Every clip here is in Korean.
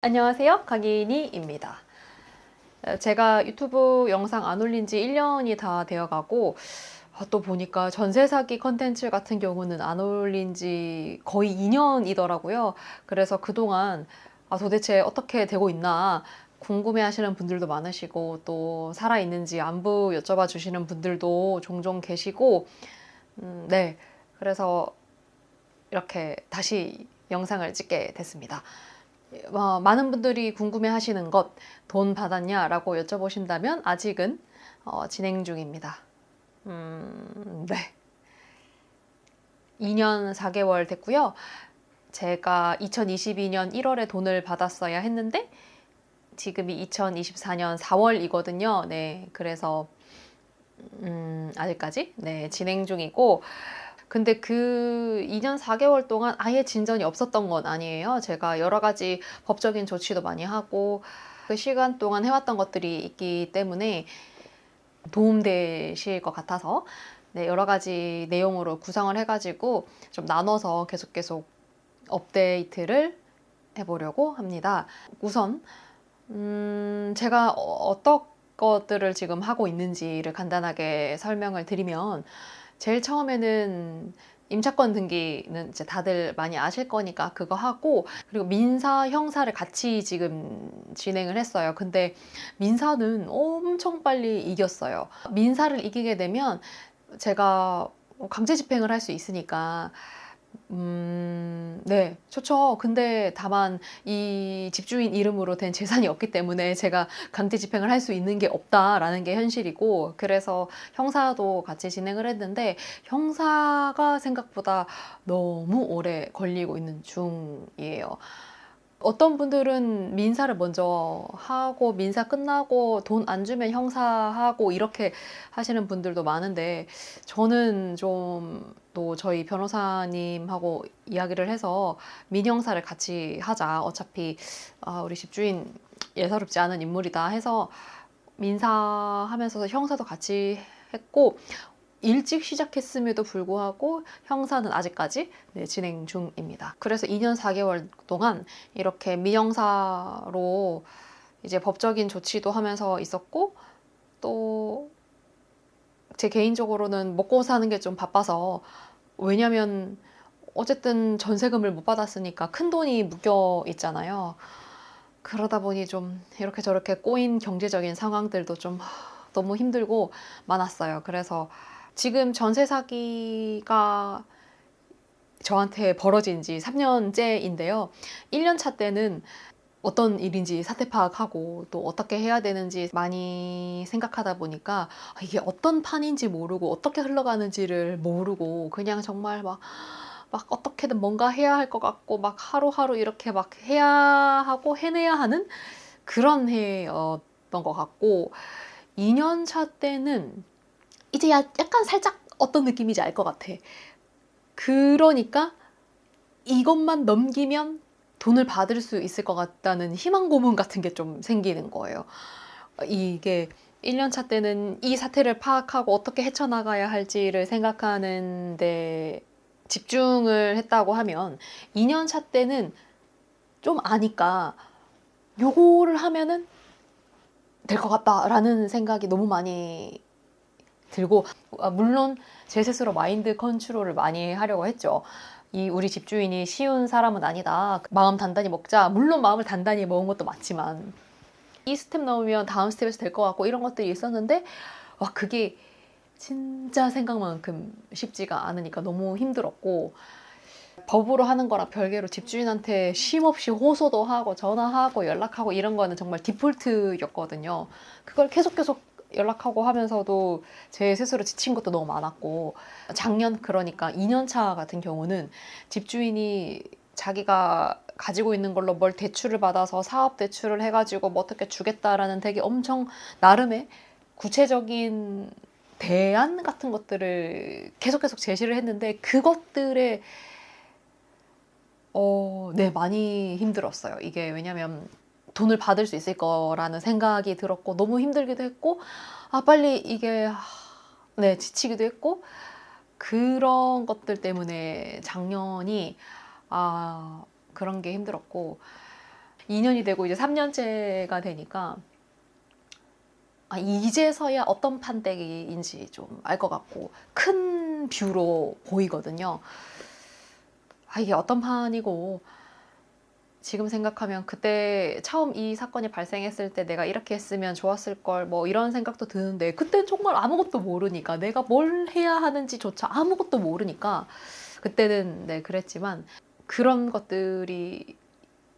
안녕하세요. 강인이입니다. 제가 유튜브 영상 안 올린 지 1년이 다 되어가고 또 보니까 전세 사기 컨텐츠 같은 경우는 안 올린 지 거의 2년이더라고요. 그래서 그동안 도대체 어떻게 되고 있나 궁금해 하시는 분들도 많으시고 또 살아있는지 안부 여쭤봐 주시는 분들도 종종 계시고 네. 그래서 이렇게 다시 영상을 찍게 됐습니다. 많은 분들이 궁금해 하시는 것, 돈 받았냐라고 여쭤보신다면 아직은 진행 중입니다. 네. 2년 4개월 됐고요. 제가 2022년 1월에 돈을 받았어야 했는데 지금이 2024년 4월이거든요. 네. 그래서 아직까지 네, 진행 중이고 근데 그 2년 4개월 동안 아예 진전이 없었던 건 아니에요. 제가 여러 가지 법적인 조치도 많이 하고 그 시간 동안 해왔던 것들이 있기 때문에 도움되실 것 같아서 네, 여러 가지 내용으로 구성을 해가지고 좀 나눠서 계속 업데이트를 해보려고 합니다. 우선 제가 어떤 것들을 지금 하고 있는지를 간단하게 설명을 드리면 제일 처음에는 임차권 등기는 이제 다들 많이 아실 거니까 그거 하고 그리고 민사 형사를 같이 지금 진행을 했어요. 근데 민사는 엄청 빨리 이겼어요. 민사를 이기게 되면 제가 강제 집행을 할 수 있으니까 네, 좋죠. 근데 다만 이 집주인 이름으로 된 재산이 없기 때문에 제가 강제 집행을 할 수 있는 게 없다라는 게 현실이고, 그래서 형사도 같이 진행을 했는데 형사가 생각보다 너무 오래 걸리고 있는 중이에요. 어떤 분들은 민사를 먼저 하고 민사 끝나고 돈 안 주면 형사하고 이렇게 하시는 분들도 많은데 저는 좀 또 저희 변호사님하고 이야기를 해서 민형사를 같이 하자. 어차피 우리 집주인 예사롭지 않은 인물이다 해서 민사하면서 형사도 같이 했고 일찍 시작했음에도 불구하고 형사는 아직까지 네, 진행 중입니다. 그래서 2년 4개월 동안 이렇게 민형사로 이제 법적인 조치도 하면서 있었고 또 제 개인적으로는 먹고 사는 게 좀 바빠서 왜냐면 어쨌든 전세금을 못 받았으니까 큰 돈이 묶여 있잖아요. 그러다 보니 좀 이렇게 저렇게 꼬인 경제적인 상황들도 좀 너무 힘들고 많았어요. 그래서 지금 전세 사기가 저한테 벌어진 지 3년째인데요. 1년 차 때는 어떤 일인지 사태 파악하고 또 어떻게 해야 되는지 많이 생각하다 보니까 이게 어떤 판인지 모르고 어떻게 흘러가는지를 모르고 그냥 정말 막 어떻게든 뭔가 해야 할 것 같고 막 하루하루 이렇게 막 해야 하고 해내야 하는 그런 해였던 것 같고 2년 차 때는 이제 약간 살짝 어떤 느낌인지 알 것 같아. 그러니까 이것만 넘기면 돈을 받을 수 있을 것 같다는 희망 고문 같은 게 좀 생기는 거예요. 이게 1년 차 때는 이 사태를 파악하고 어떻게 헤쳐나가야 할지를 생각하는데 집중을 했다고 하면 2년 차 때는 좀 아니까 요거를 하면은 될 것 같다라는 생각이 너무 많이 들고 물론 제 스스로 마인드 컨트롤을 많이 하려고 했죠. 이 우리 집주인이 쉬운 사람은 아니다. 마음 단단히 먹자. 물론 마음을 단단히 먹은 것도 맞지만 이 스텝 넘으면 다음 스텝에서 될 것 같고 이런 것들이 있었는데 와 그게 진짜 생각만큼 쉽지가 않으니까 너무 힘들었고 법으로 하는 거랑 별개로 집주인한테 쉼없이 호소도 하고 전화하고 연락하고 이런 거는 정말 디폴트였거든요. 그걸 계속 연락하고 하면서도 제 스스로 지친 것도 너무 많았고 작년 그러니까 2년 차 같은 경우는 집주인이 자기가 가지고 있는 걸로 뭘 대출을 받아서 사업 대출을 해가지고 뭐 어떻게 주겠다라는 되게 엄청 나름의 구체적인 대안 같은 것들을 계속 제시를 했는데 그것들에 네, 많이 힘들었어요. 이게 왜냐면 돈을 받을 수 있을 거라는 생각이 들었고, 너무 힘들기도 했고, 빨리 이게, 네, 지치기도 했고, 그런 것들 때문에 작년이, 그런 게 힘들었고, 2년이 되고 이제 3년째가 되니까 이제서야 어떤 판때기인지 좀 알 것 같고 큰 뷰로 보이거든요. 이게 어떤 판이고 지금 생각하면 그때 처음 이 사건이 발생했을 때 내가 이렇게 했으면 좋았을 걸 뭐 이런 생각도 드는데 그땐 정말 아무것도 모르니까 내가 뭘 해야 하는지조차 아무것도 모르니까 그때는 네 그랬지만 그런 것들이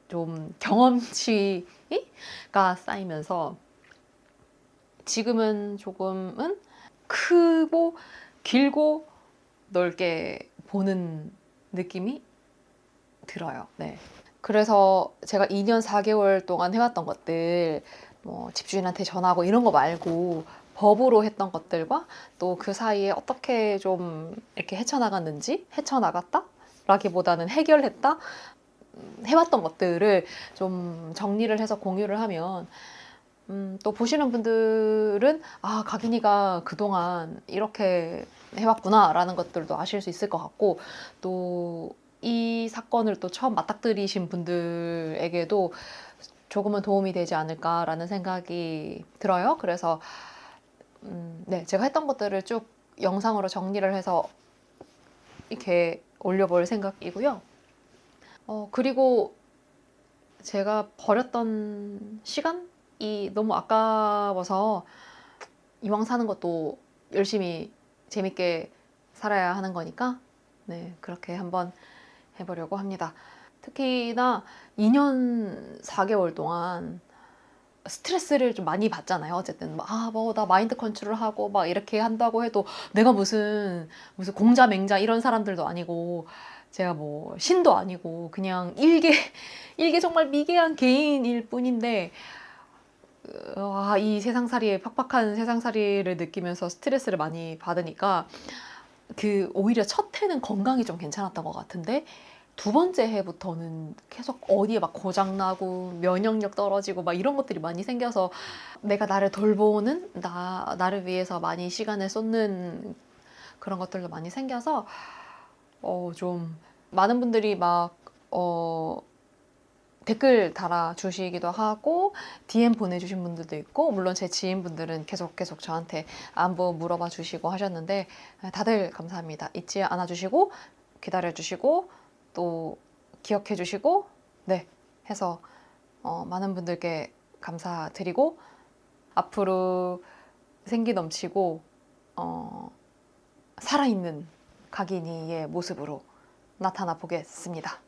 좀 경험치가 쌓이면서 지금은 조금은 크고 길고 넓게 보는 느낌이 들어요. 네. 그래서 제가 2년 4개월 동안 해왔던 것들, 뭐 집주인한테 전화하고 이런 거 말고 법으로 했던 것들과 또 그 사이에 어떻게 좀 이렇게 헤쳐나갔는지, 헤쳐나갔다? 라기보다는 해결했다? 해왔던 것들을 좀 정리를 해서 공유를 하면 또 보시는 분들은 각인이가 그동안 이렇게 해왔구나 라는 것들도 아실 수 있을 것 같고 또 이 사건을 또 처음 맞닥뜨리신 분들에게도 조금은 도움이 되지 않을까라는 생각이 들어요. 그래서 네, 제가 했던 것들을 쭉 영상으로 정리를 해서 이렇게 올려볼 생각이고요. 그리고 제가 버렸던 시간이 너무 아까워서 이왕 사는 것도 열심히 재밌게 살아야 하는 거니까 네, 그렇게 한번 해보려고 합니다. 특히나 2년 4개월 동안 스트레스를 좀 많이 받잖아요. 어쨌든 나 마인드 컨트롤 하고 막 이렇게 한다고 해도 내가 무슨 공자 맹자 이런 사람들도 아니고 제가 뭐 신도 아니고 그냥 일개 정말 미개한 개인일 뿐인데 이 세상살이에 팍팍한 세상살이를 느끼면서 스트레스를 많이 받으니까 오히려 첫 해는 건강이 좀 괜찮았던 것 같은데 두 번째 해부터는 계속 어디에 막 고장나고 면역력 떨어지고 막 이런 것들이 많이 생겨서 내가 나를 돌보는 나를 위해서 많이 시간을 쏟는 그런 것들도 많이 생겨서 좀 많은 분들이 막 댓글 달아주시기도 하고 DM 보내주신 분들도 있고 물론 제 지인분들은 계속 저한테 안부 물어봐 주시고 하셨는데 다들 감사합니다. 잊지 않아 주시고 기다려 주시고 또 기억해 주시고 네 해서 많은 분들께 감사드리고 앞으로 생기 넘치고 살아있는 각인이의 모습으로 나타나 보겠습니다.